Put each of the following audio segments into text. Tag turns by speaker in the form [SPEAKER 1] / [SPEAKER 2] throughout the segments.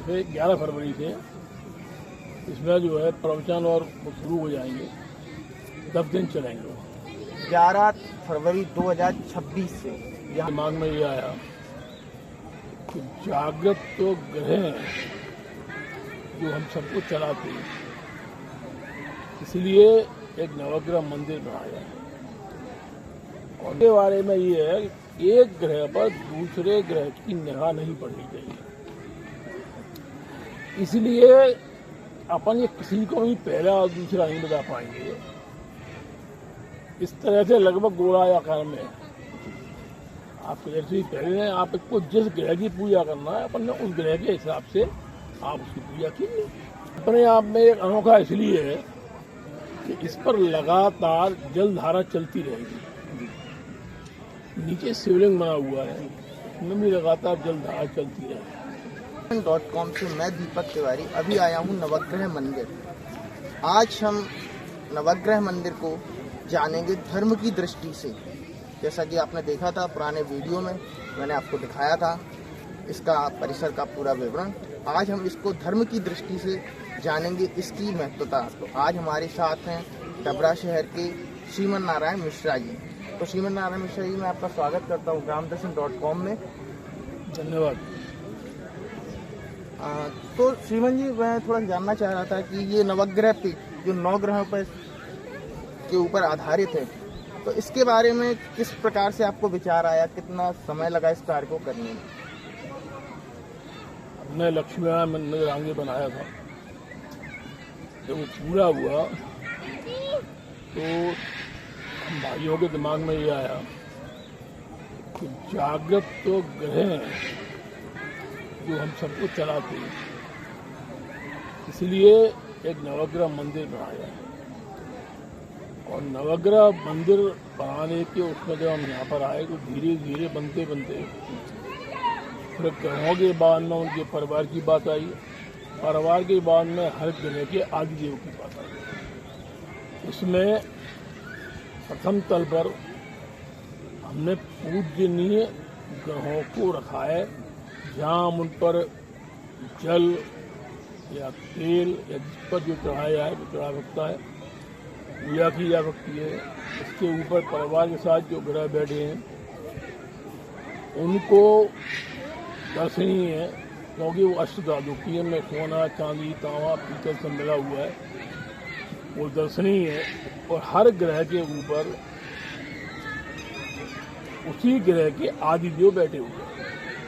[SPEAKER 1] से 11 फरवरी से इसमें जो है प्रवचन और शुरू हो जाएंगे। 10 दिन चलेंगे।
[SPEAKER 2] 11 फरवरी 2026 से
[SPEAKER 1] यहाँ दिमाग में ये आया कि जागृत तो ग्रह हैं जो हम सबको चलाते हैं, इसलिए एक नवग्रह मंदिर बनाया है। और इसके बारे में ये है कि एक ग्रह पर दूसरे ग्रह की निगाह नहीं पड़नी चाहिए। इसलिए अपन ये किसी को भी पहला और दूसरा नहीं बता पाएंगे। इस तरह से लगभग गोला आकार में आप जैसे ही पहले आपको जिस ग्रह की पूजा करना है, अपन ने उस ग्रह के हिसाब से आप उसकी पूजा कीजिए। अपने आप में एक अनोखा इसलिए है कि इस पर लगातार जल धारा चलती रहेगी। नीचे शिवलिंग बना हुआ है, उसमें भी लगातार जल धारा चलती रहेगी।
[SPEAKER 2] .com से मैं दीपक तिवारी अभी आया हूँ नवग्रह मंदिर। आज हम नवग्रह मंदिर को जानेंगे धर्म की दृष्टि से। जैसा कि आपने देखा था पुराने वीडियो में, मैंने आपको दिखाया था इसका परिसर का पूरा विवरण। आज हम इसको धर्म की दृष्टि से जानेंगे, इसकी महत्वता। तो आज हमारे साथ हैं डबरा शहर के श्रीमन नारायण मिश्रा जी। तो श्रीमन नारायण मिश्रा जी, मैं आपका स्वागत करता हूँ ग्रामदर्शन.com में।
[SPEAKER 1] धन्यवाद।
[SPEAKER 2] तो श्रीमन जी, मैं थोड़ा जानना चाह रहा था कि ये नवग्रह पे जो 9 ग्रहों पर के ऊपर आधारित है, तो इसके बारे में किस प्रकार से आपको विचार आया, कितना समय लगा इस कार्य को करने में?
[SPEAKER 1] हमने लक्ष्मी नारायण मंदिर आगे बनाया था। जब वो पूरा हुआ तो हम भाइयों के दिमाग में ये आया कि जागृत तो ग्रह हैं जो हम सबको चलाते हैं, इसलिए एक नवग्रह मंदिर बनाया है। और नवग्रह मंदिर बनाने के उसमें जब हम यहाँ पर आए तो धीरे धीरे बनते बनते फिर ग्रहों के बाद में उनके परिवार की बात आई, परिवार के बाद में हर ग्रह के आदिदेव की बात आई। उसमें प्रथम तल पर हमने पूजनीय ग्रहों को रखा है, जहाँ हम उन पर जल या तेल या जिस पर जो चढ़ाया है वो चढ़ा सकता है, पूजा की जा सकती है। इसके ऊपर परिवार के साथ जो ग्रह बैठे हैं उनको दर्शनीय है, क्योंकि वो अष्टधातु में सोना, चांदी, तांबा, पीतल सब मिला हुआ है, वो दर्शनीय है। और हर ग्रह के ऊपर उसी ग्रह के आदिदेव बैठे हुए हैं।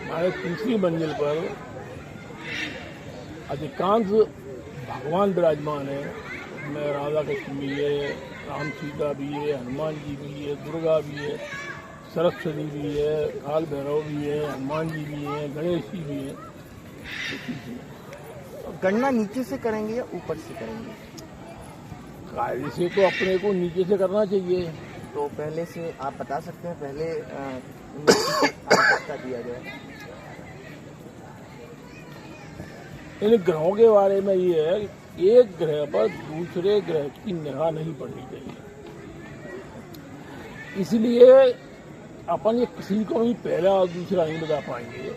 [SPEAKER 1] हमारे तीसरी मंजिल पर अधिकांश भगवान विराजमान है। में राधा कृष्ण भी है, राम सीता भी है, हनुमान जी भी है, दुर्गा भी है, सरस्वती भी है, काल भैरव भी है, हनुमान जी भी है, गणेश जी भी है।
[SPEAKER 2] गणना नीचे से करेंगे या ऊपर से करेंगे?
[SPEAKER 1] कार्य से तो अपने को नीचे से करना चाहिए।
[SPEAKER 2] तो पहले से आप बता सकते हैं, पहले कितना दिया जाए?
[SPEAKER 1] इन ग्रहों के बारे में ये है, एक ग्रह पर दूसरे ग्रह की निगाह नहीं पड़नी चाहिए। इसलिए अपन ये किसी को भी पहला और दूसरा नहीं बता पाएंगे।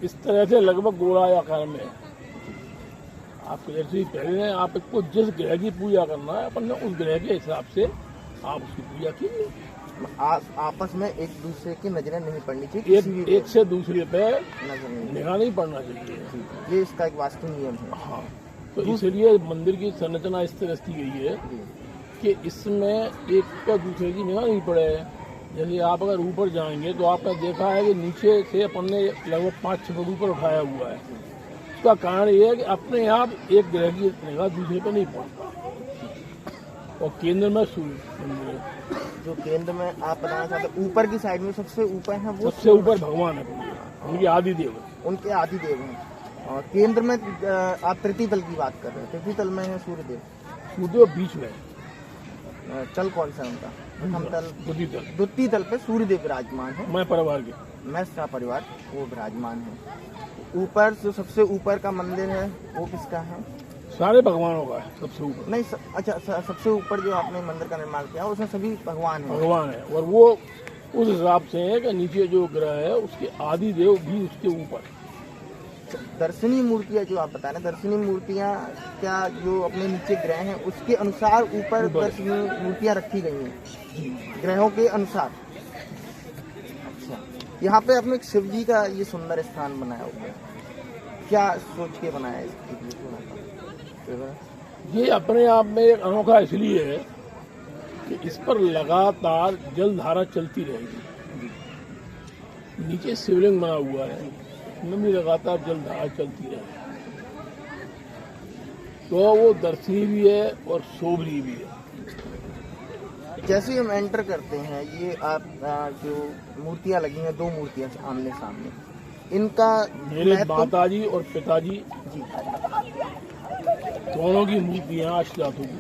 [SPEAKER 1] इस तरह से लगभग गोला आकार में आप जैसे ही पहले आपको जिस ग्रह की पूजा करना है, अपन ने उस ग्रह के हिसाब से आप उसकी पूजा कीजिए।
[SPEAKER 2] आपस में एक दूसरे की नजरें नहीं पड़नी चाहिए,
[SPEAKER 1] एक से दूसरे पे
[SPEAKER 2] नजर
[SPEAKER 1] निगाह नहीं पड़ना चाहिए।
[SPEAKER 2] ये इसका एक वास्तु नियम है।
[SPEAKER 1] हाँ, तो इसलिए मंदिर की संरचना इस तरह की गई है कि इसमें एक का दूसरे की निगाह नहीं पड़े। जैसे आप अगर ऊपर जाएंगे तो आपने देखा है कि नीचे से अपन ने लगभग 5-6 फुट ऊपर उठाया हुआ है। इसका कारण ये है कि अपने आप एक ग्रह की निगाह दूसरे पे नहीं पड़ता। और केंद्र में सूर्य मंदिर है।
[SPEAKER 2] जो केंद्र में आप बताना चाहते हैं, ऊपर की साइड में सबसे ऊपर है वो,
[SPEAKER 1] सबसे ऊपर भगवान है, उनके आदिदेव है,
[SPEAKER 2] उनके आदिदेव हैं। और केंद्र में आप तृतीय तल की बात कर रहे हैं। तृतीय तल में है सूर्यदेव।
[SPEAKER 1] सूर्यदेव बीच में।
[SPEAKER 2] तल कौन सा उनका? प्रथम तल, द्वितीय तल पे सूर्यदेव विराजमान है।
[SPEAKER 1] मैं परिवार के,
[SPEAKER 2] मैं सा परिवार वो विराजमान है। ऊपर जो सबसे ऊपर का मंदिर है वो किसका है?
[SPEAKER 1] सारे भगवानों का है सबसे ऊपर।
[SPEAKER 2] नहीं अच्छा, सबसे ऊपर जो आपने मंदिर का निर्माण किया उसमें सभी भगवान हैं।
[SPEAKER 1] भगवान है, और वो उस हिसाब से है कि नीचे जो ग्रह है उसके आदिदेव भी उसके ऊपर।
[SPEAKER 2] दर्शनीय मूर्तियां जो आप बता रहे हैं, दर्शनीय मूर्तियां क्या जो अपने नीचे ग्रह हैं उसके अनुसार ऊपर दर्शनीय मूर्तियां रखी गई हैं ग्रहों के अनुसार? अच्छा, यहाँ पे आपने एक शिव जी का ये सुंदर स्थान बनाया हुआ है, क्या सोच के बनाया है इसके लिए?
[SPEAKER 1] ये अपने आप में एक अनोखा इसलिए है कि इस पर लगातार जल धारा चलती रहेगी। नीचे शिवलिंग बना हुआ है, उसमें भी लगातार जल धारा चलती रहेगी, तो वो दर्शनीय भी है और शोभनीय भी है।
[SPEAKER 2] जैसे ही हम एंटर करते हैं, ये आप जो मूर्तियां लगी हैं, 2 मूर्तियां आमने सामने, इनका
[SPEAKER 1] मेरे माताजी और पिताजी
[SPEAKER 2] जी
[SPEAKER 1] दोनों की मूर्तियां अष्टधातु की।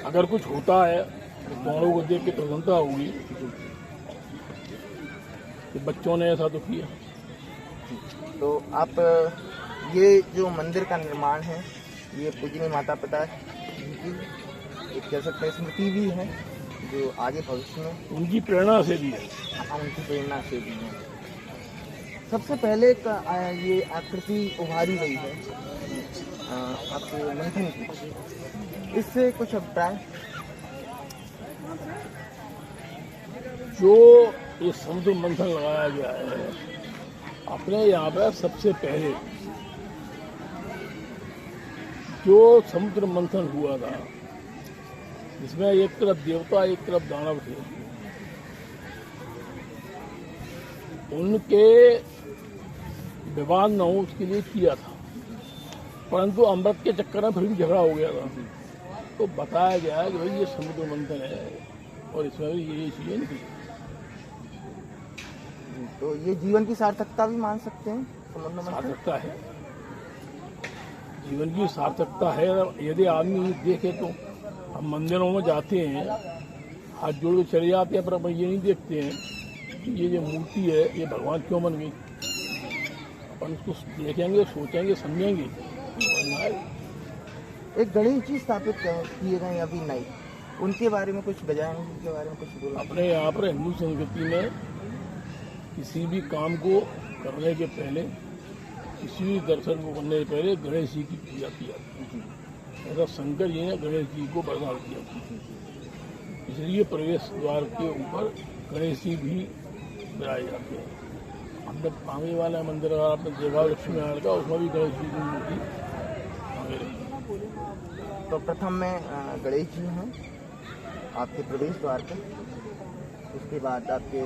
[SPEAKER 1] अगर कुछ होता है तो दोनों को देख के प्रसन्नता होगी कि बच्चों ने ऐसा तो किया।
[SPEAKER 2] तो आप ये जो मंदिर का निर्माण है, ये पूजनीय माता पिता जी की एक कह सकते हैं स्मृति भी है, जो आगे भविष्य में
[SPEAKER 1] उनकी प्रेरणा से भी है।
[SPEAKER 2] उनकी प्रेरणा से भी है। सबसे पहले का ये आकृति उभारी गई है आपके मंथन की, इससे कुछ अभिप्राय?
[SPEAKER 1] जो ये समुद्र मंथन लगाया गया है अपने यहाँ पर, सबसे पहले जो समुद्र मंथन हुआ था जिसमें एक तरफ देवता एक तरफ दानव थे, उनके विवाद न हो उसके लिए किया था, परंतु अमृत के चक्कर में फिर भी झगड़ा हो गया था। तो बताया गया है कि भाई ये समुद्र मंथन है और इसमें भी ये चीजें निकली।
[SPEAKER 2] तो ये जीवन की सार्थकता भी मान सकते हैं, समुद्र मंथन
[SPEAKER 1] सार्थकता है, जीवन की सार्थकता है। यदि आदमी देखे तो हम मंदिरों में जाते हैं, हाथ जोड़ के चले जाते हैं, पर अपन ये नहीं देखते हैं कि ये जो मूर्ति है ये भगवान क्यों बन गई। अपन उसको देखेंगे, सोचेंगे, समझेंगे।
[SPEAKER 2] एक गणेश जी स्थापित किए गए अभी नए, उनके बारे में कुछ बजाय, उनके बारे में कुछ बोला?
[SPEAKER 1] अपने यहाँ पर हिंदू संस्कृति में किसी भी काम को करने के पहले, किसी भी दर्शन को करने से पहले गणेश जी की पूजा की जाती है। ऐसा शंकर जी ने गणेश जी को बरदान किया, इसलिए प्रवेश द्वार के ऊपर गणेश जी भी बनाए जाते हैं। हमने पामी वाला मंदिर अगर आपने देखा लक्ष्मी नारायण का, उसमें भी गणेश जी की मूर्ति आगे रखी।
[SPEAKER 2] तो प्रथम में गणेश जी हैं आपके प्रवेश द्वार पे, उसके बाद आपके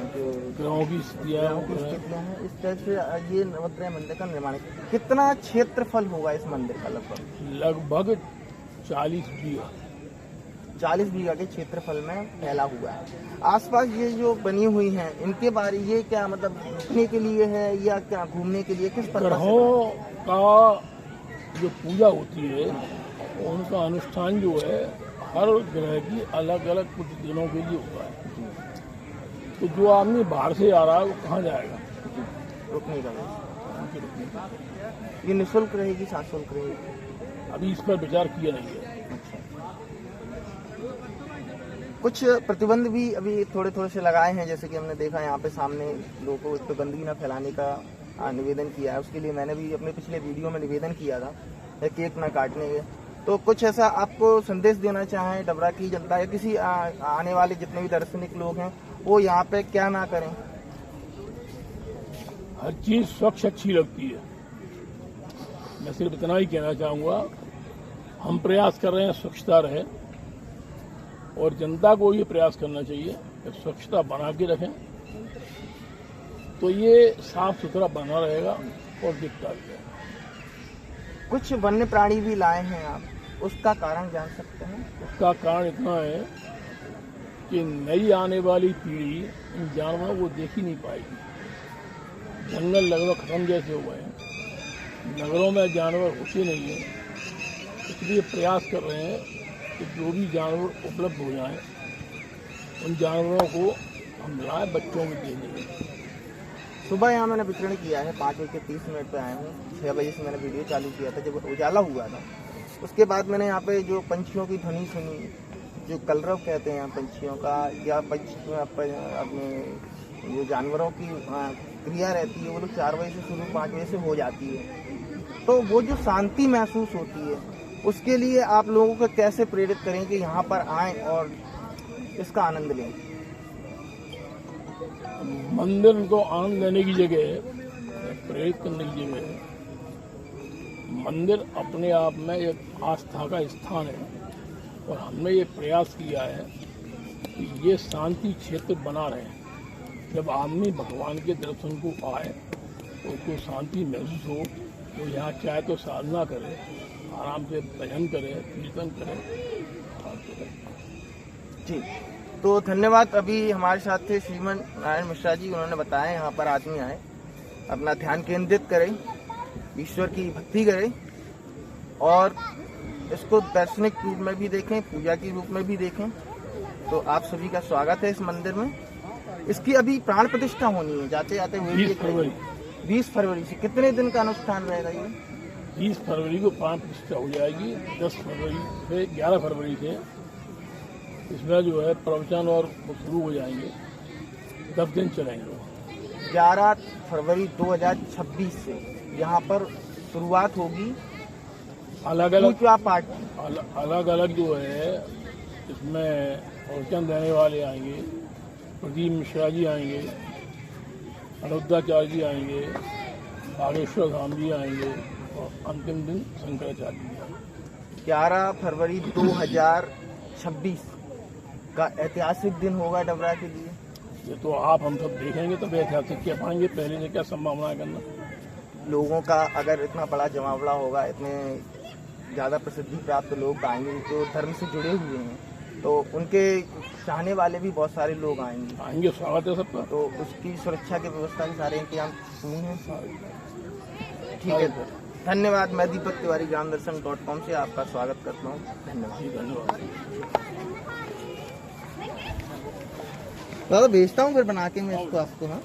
[SPEAKER 2] जो
[SPEAKER 1] ग्रहों की स्थितियाँ
[SPEAKER 2] हैं, इस तरह से ये नवग्रह मंदिर का निर्माण है। कितना क्षेत्रफल होगा इस मंदिर का?
[SPEAKER 1] लगभग 40 बीघा
[SPEAKER 2] 40 बीघा के क्षेत्रफल में फैला हुआ है। आसपास ये जो बनी हुई हैं, इनके बारे ये क्या मतलब घूमने के लिए है या क्या घूमने के लिए, किस पर्पस?
[SPEAKER 1] ग्रहों का जो पूजा होती है उनका अनुष्ठान जो है हर ग्रह की अलग अलग कुछ दिनों के लिए होता है। तो जो आदमी बाहर से आ रहा है वो कहाँ जाएगा?
[SPEAKER 2] रुकने का ये निःशुल्क रहेगी, सशुल्क रहेगी?
[SPEAKER 1] अभी इस पर विचार किया नहीं है।
[SPEAKER 2] कुछ प्रतिबंध भी अभी थोड़े थोड़े से लगाए हैं, जैसे कि हमने देखा यहाँ पे सामने लोगों को एक तो गंदगी न फैलाने का निवेदन किया है। उसके लिए मैंने भी अपने पिछले वीडियो में निवेदन किया था, केक न काटने के। तो कुछ ऐसा आपको संदेश देना चाहें डबरा की जनता या किसी आने वाले जितने भी दार्शनिक लोग हैं, वो यहाँ पे क्या ना करें?
[SPEAKER 1] हर चीज स्वच्छ अच्छी लगती है। मैं सिर्फ इतना ही कहना चाहूँगा, हम प्रयास कर रहे हैं स्वच्छता रहे और जनता को ये प्रयास करना चाहिए कि स्वच्छता बना के रखें, तो ये साफ सुथरा बना रहेगा और दिखता भी रहेगा।
[SPEAKER 2] कुछ वन्य प्राणी भी लाए हैं आप, उसका कारण जान सकते हैं?
[SPEAKER 1] उसका कारण इतना है कि नई आने वाली पीढ़ी इन जानवरों को देख ही नहीं पाएगी। जंगल लगभग खत्म जैसे हो गए हैं, नगरों में जानवर होते नहीं हैं, इसलिए प्रयास कर रहे हैं कि जो भी जानवर उपलब्ध हो जाएं उन जानवरों को हम लाएं, बच्चों में दे देंगे।
[SPEAKER 2] सुबह यहाँ मैंने वितरण किया है, 5:30 पे आया हूँ। 6 बजे से मैंने वीडियो चालू किया था जब उजाला हुआ था। उसके बाद मैंने यहाँ पे जो पंछियों की ध्वनि सुनी, जो कलरव कहते हैं पंछियों का, या अपने जो जानवरों की क्रिया रहती है वो लोग 4 बजे से शुरू 5 बजे से हो जाती है, तो वो जो शांति महसूस होती है उसके लिए आप लोगों को कैसे प्रेरित करें कि यहाँ पर आएं और इसका आनंद लें?
[SPEAKER 1] मंदिर को आनंद लेने की जगह, प्रेरित करने की जगह, मंदिर अपने आप में एक आस्था का स्थान है और हमने ये प्रयास किया है कि ये शांति क्षेत्र बना रहे। जब आदमी भगवान के दर्शन को आए तो उसको शांति महसूस हो, तो यहाँ चाहे तो साधना करे, आराम से भजन करे, कीर्तन करे।
[SPEAKER 2] जी, तो धन्यवाद। अभी हमारे साथ थे श्रीमान नारायण मिश्रा जी, उन्होंने बताया यहाँ पर आदमी आए, अपना ध्यान केंद्रित करें, ईश्वर की भक्ति करें और इसको दार्शनिक रूप में भी देखें, पूजा के रूप में भी देखें। तो आप सभी का स्वागत है इस मंदिर में। इसकी अभी प्राण प्रतिष्ठा होनी है, जाते जाते 20 फरवरी से। कितने दिन का अनुष्ठान रहेगा ये?
[SPEAKER 1] 20 फरवरी को प्राण प्रतिष्ठा हो जाएगी। 10 फरवरी से 11 फरवरी से इसमें जो है प्रवचन और शुरू हो जाएंगे, 10 दिन चलेंगे।
[SPEAKER 2] 11 फरवरी 2026 से यहाँ पर शुरुआत होगी।
[SPEAKER 1] अलग अलग
[SPEAKER 2] पूजा पाठ
[SPEAKER 1] अलग अलग जो है इसमें प्रवचन देने वाले आएंगे। प्रदीप मिश्रा जी आएंगे, अनुद्धाचार्य जी आएंगे, बागेश्वर धाम जी आएंगे और अंतिम दिन शंकराचार्य जी आएंगे।
[SPEAKER 2] 11 फरवरी 2026 का ऐतिहासिक दिन होगा डबरा के लिए।
[SPEAKER 1] ये तो आप हम सब देखेंगे तब ऐतिहासिक क्या पाएंगे, पहले से क्या संभावना करना।
[SPEAKER 2] लोगों का अगर इतना बड़ा जमावड़ा होगा, इतने ज़्यादा प्रसिद्धि प्राप्त लोग आएंगे जो धर्म से जुड़े हुए हैं, तो उनके चाहने वाले भी बहुत सारे लोग आएंगे।
[SPEAKER 1] स्वागत है सबका।
[SPEAKER 2] तो उसकी सुरक्षा की व्यवस्था के सारे इंतजाम पूर्ण हैं। ठीक है, धन्यवाद। मैं दीपक तिवारी ग्रामदर्शन.com से आपका स्वागत करता हूँ। धन्यवाद। दादा भेजता हूँ फिर बना के मैं इसको आपको। हाँ,